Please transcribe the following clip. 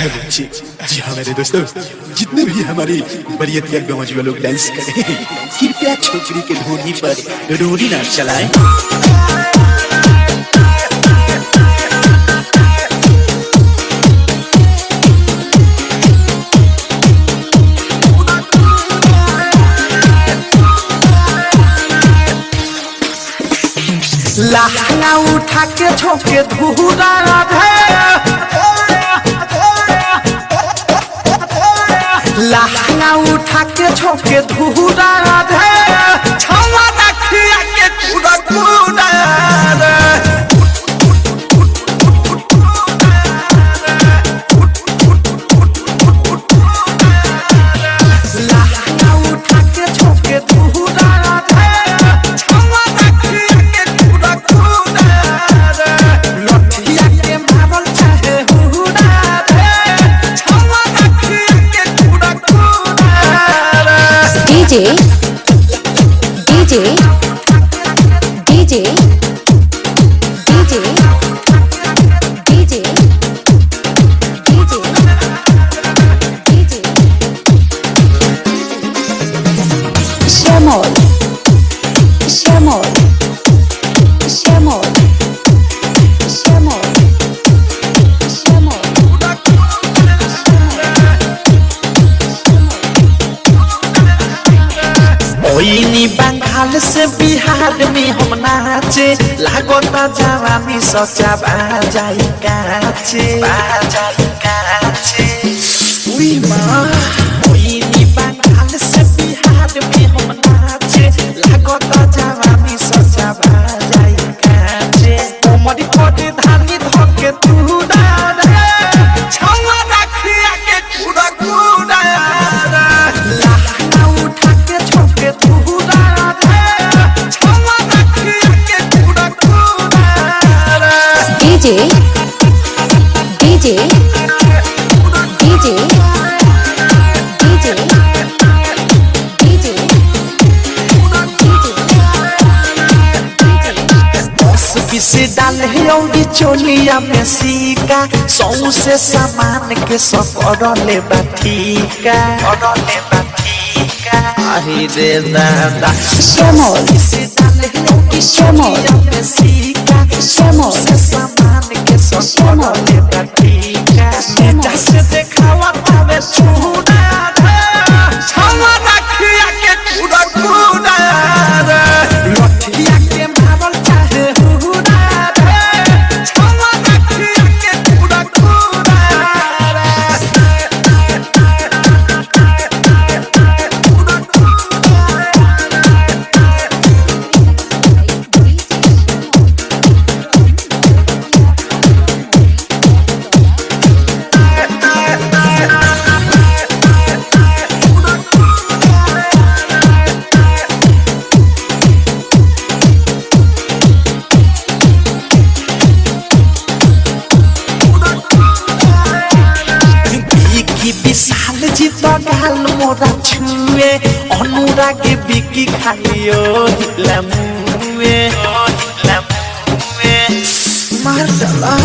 जी जी हाँ मेरे दोस्तों, जितने भी हमारे बरियत के नौजवान लोग डांस करें, कृपया छोकरी के ढोली पर रोड़ी ना चलाएं। लहंगा उठा के छोके धूरा लहंगा उठा के छोके धूरा छवा रखिया के पूरा पूरा लहंगा उठा के छोके धूरा छवा रखिया के पूरा पूरा लठिया के मारल चाहे हुरा छवा रखिया के पूरा पूरा DJ DJ DJ DJ DJ DJ Shamol Shamol Shamol Shamol Shamol ओइनी बंगाल से बिहार में हम नाचे लागो ना जवानी सचा बाजाई काचे उई माँ ओइनी बंगाल से बिहार में हम नाचे लागो ना जवानी सचा बाजाई काचे मोमरी कोटी धानी धोके तू डारे छवा रखिया के पूरा पूरा लहंगा उठा के छोके धूरा छवा रखिया के पूरा पूरा DJ DJ DJ DJ किसी डाले औरी चोलिया में सीका सौ से सामान के सकड़ले बाठीका आही रे दादा Shamol किसी डाले औरी चोलिया में सीका सौ से सामान के सकड़ले बाठीका नेता से देखावा तावे छुड़ा छवा रखिया के पूरा पूरा लठिया के मारल चाहे विशाल जी तो गाल मोरा छुए अनुरागे बिकी खालियो हिला मुए मार डाला